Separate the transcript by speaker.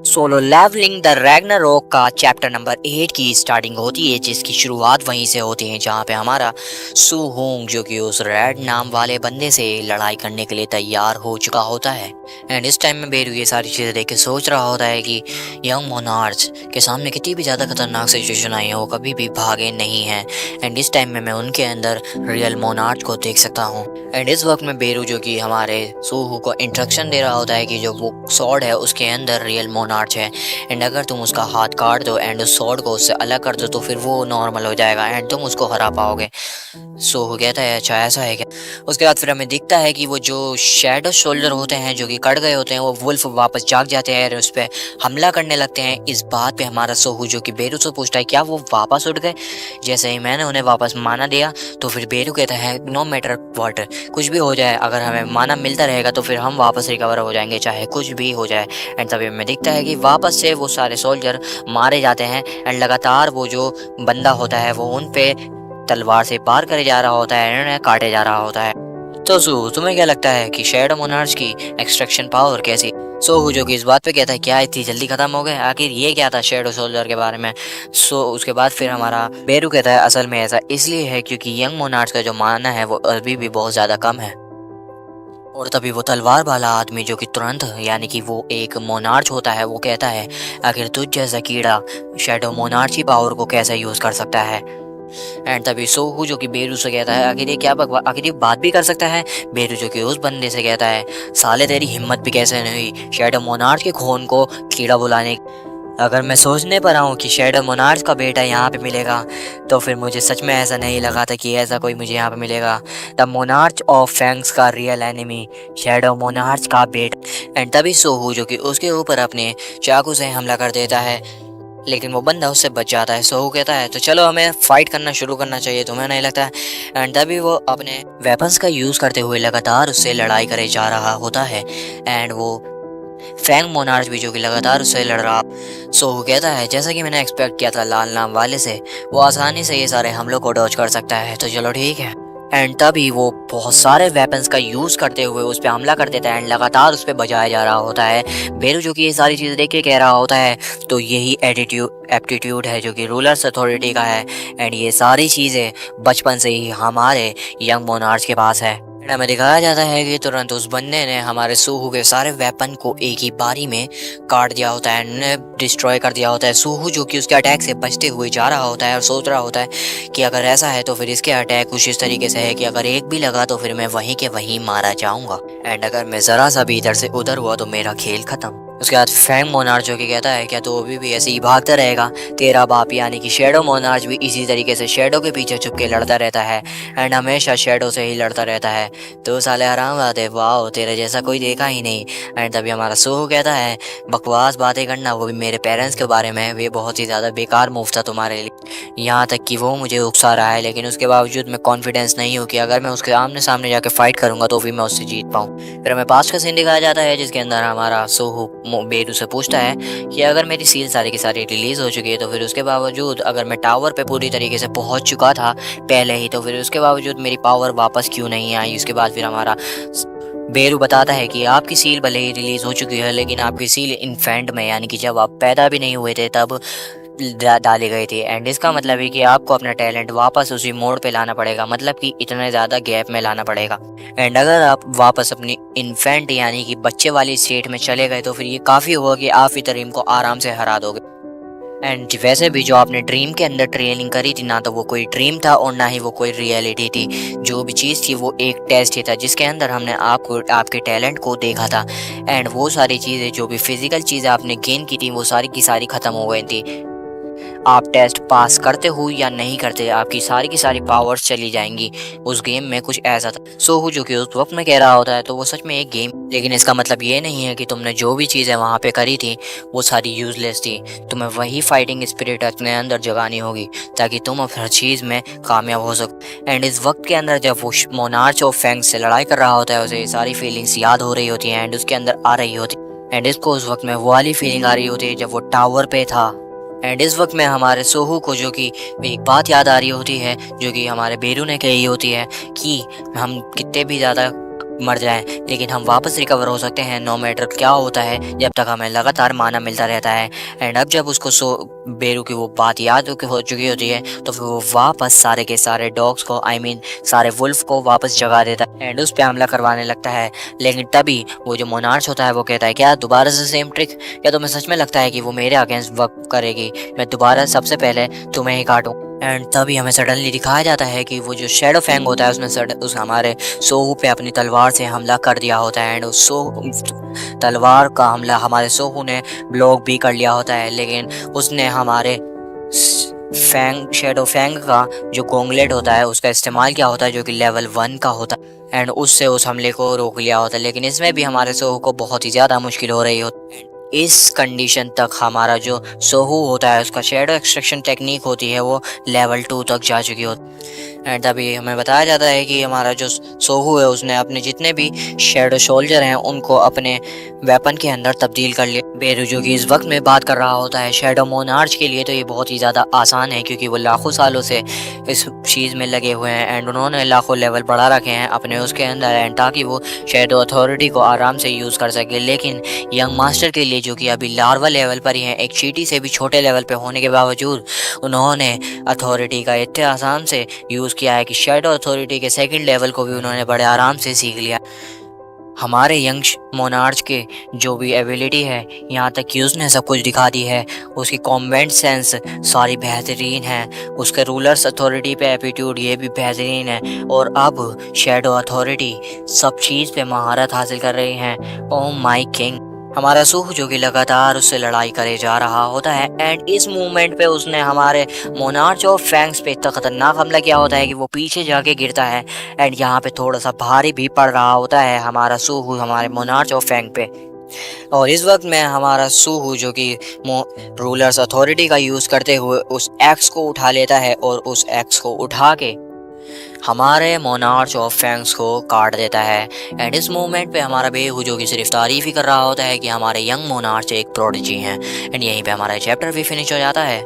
Speaker 1: Solo levelling the Ragnarok का chapter number 8 की starting होती है, जिसकी शुरुआत वहीं से होती है जहाँ पे हमारा सू होंग जो कि उस रेड नाम वाले बंदे से लड़ाई करने के लिए तैयार हो चुका होता है। एंड इस टाइम में बेरू ये सारी चीज़ें देख के सोच रहा होता है कि यंग मोनार्च के सामने कितनी भी ज़्यादा खतरनाक सिचुएशन आई है, वो कभी भी भागे नहीं हैं। एंड इस टाइम में मैं उनके अंदर रियल मोनार्च को देख सकता हूँ। एंड इस वक्त में बेरू जो कि हमारे सूहू को इंस्ट्रक्शन दे रहा होता है कि जो वो सॉर्ड है उसके अंदर रियल मोनार्च है, एंड अगर तुम उसका हाथ काट दो एंड उस सॉर्ड को उससे अलग कर दो तो फिर वो नॉर्मल हो जाएगा एंड तुम उसको हरा पाओगे। सूहू कहता है अच्छा ऐसा है क्या। उसके बाद फिर हमें दिखता है कि वो जो शैडो शोल्डर होते हैं जो कि कट गए होते हैं, वो वुल्फ वापस जाग जाते हैं और उस पर हमला करने लगते हैं। इस बात पे हमारा सूहू जो कि बेरू से पूछता है क्या वो वापस उठ गए। जैसे ही मैंने उन्हें वापस माना दिया तो फिर बेरू कहता है नो मैटर व्हाट, कुछ भी हो जाए अगर हमें माना मिलता रहेगा तो फिर हम वापस रिकवर हो जाएंगे चाहे कुछ भी हो जाए। एंड तभी हमें दिखता है कि वापस से वो सारे सोल्जर मारे जाते हैं एंड लगातार वो जो बंदा होता है वो उन पे तलवार से पार करे जा रहा होता है, उन्हें काटे जा रहा होता है। तो सू तुम्हें क्या लगता है कि शैडो मोनार्च की एक्सट्रैक्शन पावर कैसी। सोहू जो कि इस बात पे कहता है क्या इतनी जल्दी खत्म हो गए, आखिर ये क्या था शैडो सोल्जर के बारे में। उसके बाद फिर हमारा बेरू कहता है असल में ऐसा इसलिए है क्योंकि यंग मोनार्च का जो मानना है वो अभी भी बहुत ज्यादा कम है। और तभी वो तलवार वाला आदमी जो कि तुरंत यानी कि वो एक मोनार्च होता है वो कहता है आखिर तुझ जैसा कीड़ा शैडो मोनार्च की पावर को कैसे यूज कर सकता है। एंड तभी सोहू जो कि बेरू से कहता है आखिर ये क्या बकवास, आखिर ये बात भी कर सकता है। बेरू जो कि उस बंदे से कहता है साले तेरी हिम्मत भी कैसे नहीं हुई शैडो मोनार्च के खून को कीड़ा बुलाने। अगर मैं सोचने पर आऊँ कि शैडो मोनार्च का बेटा यहाँ पे मिलेगा तो फिर मुझे सच में ऐसा नहीं लगा था कि ऐसा कोई मुझे यहाँ पे मिलेगा। द मोनार्च ऑफ फैंग्स का रियल एनिमी शैडो मोनार्च का बेटा। एंड तभी सोहू जो कि उसके ऊपर अपने चाकू से हमला कर देता है, लेकिन वो बंदा उससे बच जाता है। सोहू कहता है तो चलो हमें फाइट करना शुरू करना चाहिए, तुम्हें नहीं लगता है। एंड तभी वो अपने वेपन्स का यूज़ करते हुए लगातार उससे लड़ाई करे जा रहा होता है एंड वो फैंग मोनार्च भी जो कि लगातार उससे लड़ रहा। सोहू कहता है जैसा कि मैंने एक्सपेक्ट किया था लाल नाम वाले से, वो आसानी से ये सारे हमलों को डॉज कर सकता है, तो चलो ठीक है। एंड तभी वो बहुत सारे वेपन्स का यूज करते हुए उस पर हमला कर देता है एंड लगातार उस पर बजाया जा रहा होता है। बेरू जो कि ये सारी चीज़ें देख के कह रहा होता है तो यही एप्टीट्यूड है जो कि रूलर्स अथॉरिटी का है एंड ये सारी चीज़ें बचपन से ही हमारे यंग मोनार्च के पास है। हमें दिखाया जाता है कि तुरंत उस बंदे ने हमारे सूहू के सारे वेपन को एक ही बारी में काट दिया होता है, उन्हें डिस्ट्रॉय कर दिया होता है। सूहू जो कि उसके अटैक से बचते हुए जा रहा होता है और सोच रहा होता है कि अगर ऐसा है तो फिर इसके अटैक कुछ इस तरीके से है कि अगर एक भी लगा तो फिर मैं वहीं के वहीं मारा जाऊंगा एंड अगर मैं जरा सा भी इधर से उधर हुआ तो मेरा खेल खत्म। उसके बाद फैंग मोनार्च जो कि कहता है क्या तो अभी भी ऐसे ही भागता रहेगा, तेरा बाप यानी कि शैडो मोनार्च भी इसी तरीके से शैडो के पीछे छुप के लड़ता रहता है एंड हमेशा शैडो से ही लड़ता रहता है। तो साले आराम आते वाह तेरे जैसा कोई देखा ही नहीं। एंड तभी हमारा सोहू कहता है बकवास बातें करना वो भी मेरे पेरेंट्स के बारे में, वे बहुत ही ज़्यादा बेकार मूव था तुम्हारे लिए, यहाँ तक कि वो मुझे उकसा रहा है लेकिन उसके बावजूद मैं कॉन्फिडेंस नहीं हूँ कि अगर मैं उसके आमने सामने जाके फाइट करूंगा तो भी मैं उससे जीत पाऊँ। फिर हमें पास्ट का सीन दिखाया जाता है जिसके अंदर हमारा सोहू बेरू से पूछता है कि अगर मेरी सील सारी की सारी रिलीज हो चुकी है तो फिर उसके बावजूद अगर मैं टावर पे पूरी तरीके से पहुंच चुका था पहले ही तो फिर उसके बावजूद मेरी पावर वापस क्यों नहीं आई। उसके बाद फिर हमारा बेरू बताता है कि आपकी सील भले ही रिलीज हो चुकी है लेकिन आपकी सील इन्फेंट में यानी कि जब आप पैदा भी नहीं हुए थे तब डाली गई थी एंड इसका मतलब है कि आपको अपना टैलेंट वापस उसी मोड़ पे लाना पड़ेगा, मतलब कि इतने ज़्यादा गैप में लाना पड़ेगा। एंड अगर आप वापस अपनी इन्फेंट यानी कि बच्चे वाली स्टेट में चले गए तो फिर ये काफ़ी होगा कि आप ही ड्रीम को आराम से हरा दोगे। एंड वैसे भी जो आपने ड्रीम के अंदर ट्रेनिंग करी थी ना तो वो कोई ड्रीम था और ना ही वो कोई रियलिटी थी, जो भी चीज़ थी वो एक टेस्ट ही था जिसके अंदर हमने आपको आपके टैलेंट को देखा था एंड वो सारी चीज़ें जो भी फिजिकल चीज़ें आपने गेन की थी वो सारी की सारी ख़त्म हो गई थी। आप टेस्ट पास करते हो या नहीं करते आपकी सारी की सारी पावर्स चली जाएंगी। उस गेम में कुछ ऐसा था। सोहू जो कि उस वक्त में कह रहा होता है तो वो सच में एक गेम, लेकिन इसका मतलब ये नहीं है कि तुमने जो भी चीज़ें वहाँ पे करी थी वो सारी यूजलेस थी। तुम्हें वही फाइटिंग स्पिरिट अपने अंदर जगानी होगी ताकि तुम हर चीज़ में कामयाब हो सको। एंड इस वक्त के अंदर जब वो मोनार्च ऑफ फैंग्स से लड़ाई कर रहा होता है उसे ये सारी फीलिंग्स याद हो रही होती हैं एंड उसके अंदर आ रही होती एंड इसको उस वक्त में वो वाली फीलिंग आ रही होती है जब वो टावर पे था। एंड इस वक्त में हमारे सोहू को जो कि एक बात याद आ रही होती है जो कि हमारे बेरू ने कही होती है कि हम कितने भी ज़्यादा मर जाए, लेकिन हम वापस रिकवर हो सकते हैं नो मैटर क्या होता है, जब तक हमें लगातार माना मिलता रहता है। एंड अब जब उसको बेरू की वो बात याद हो चुकी होती है, तो फिर वो वापस सारे के सारे डॉग्स को सारे वुल्फ को वापस जगा देता है एंड उस पे हमला करवाने लगता है। लेकिन तभी वो जो मोनार्च होता है वो कहता है, क्या दोबारा से सेम ट्रिक? क्या तुम्हें सच में लगता है कि वो मेरे अगेंस्ट वर्क करेगी? मैं दोबारा सबसे पहले तुम्हें ही काटूं। एंड तभी हमें सडनली दिखाया जाता है कि वो जो शैडो फैंग होता है उसने उस हमारे सोहू पे अपनी तलवार से हमला कर दिया होता है। एंड उस तलवार का हमला हमारे सोहू ने ब्लॉक भी कर लिया होता है, लेकिन उसने हमारे शैडो फैंग का जो गोंगलेट होता है उसका इस्तेमाल किया होता है, जो कि लेवल 1 का होता है। एंड उससे उस हमले को रोक लिया होता है, लेकिन इसमें भी हमारे सोहू को बहुत ही ज़्यादा मुश्किल हो रही होती है। इस कंडीशन तक हमारा जो सोहू होता है उसका शैडो एक्सट्रैक्शन टेक्निक होती है वो लेवल 2 तक जा चुकी होती है। एंड तभी हमें बताया जाता है कि हमारा जो सोहू है उसने अपने जितने भी शैडो सोल्जर हैं उनको अपने वेपन के अंदर तब्दील कर लिया। बेरू जो कि इस वक्त में बात कर रहा होता है शैडो मोनार्च के लिए, तो ये बहुत ही ज़्यादा आसान है क्योंकि वो लाखों सालों से इस चीज़ में लगे हुए हैं एंड उन्होंने लाखों लेवल बढ़ा रखे हैं अपने उसके अंदर, एंड ताकि वो शैडो अथॉरिटी को आराम से यूज़ कर सके। लेकिन यंग मास्टर के लिए, जो कि अभी लार्वा लेवल पर ही है, एक चींटी से भी छोटे लेवल पे होने के बावजूद उन्होंने अथॉरिटी का इतने आसान से यूज़ किया है कि शैडो अथॉरिटी के सेकंड लेवल को भी उन्होंने बड़े आराम से सीख लिया। हमारे यंग मोनार्च के जो भी एबिलिटी है, यहाँ तक कि उसने सब कुछ दिखा दी है। उसकी कॉम्बैट सेंस सारी बेहतरीन है, उसके रूलर्स अथॉरिटी पे एप्टीट्यूड ये भी बेहतरीन है, और अब शैडो अथॉरिटी सब चीज़ पे महारत हासिल कर रही हैं। Oh my king! हमारा सूह जो कि लगातार उससे लड़ाई करे जा रहा होता है एंड इस मूवमेंट पे उसने हमारे मोनार्च और फैंग्स पे इतना खतरनाक हमला किया होता है कि वो पीछे जाके गिरता है एंड यहाँ पे थोड़ा सा भारी भी पड़ रहा होता है हमारा सूह हमारे मोनार्च और फैंग पे। और इस वक्त में हमारा सूहू जो कि रूलर्स अथॉरिटी का यूज़ करते हुए उस एक्स को उठा लेता है और उस एक्स को उठा के हमारे मोनार्च ऑफ फैंग्स को काट देता है। एंड इस मोमेंट पे हमारा बेहू जो कि सिर्फ तारीफ ही कर रहा होता है कि हमारे यंग मोनार्च एक प्रोडिजी हैं। एंड यहीं पे हमारा चैप्टर भी फिनिश हो जाता है।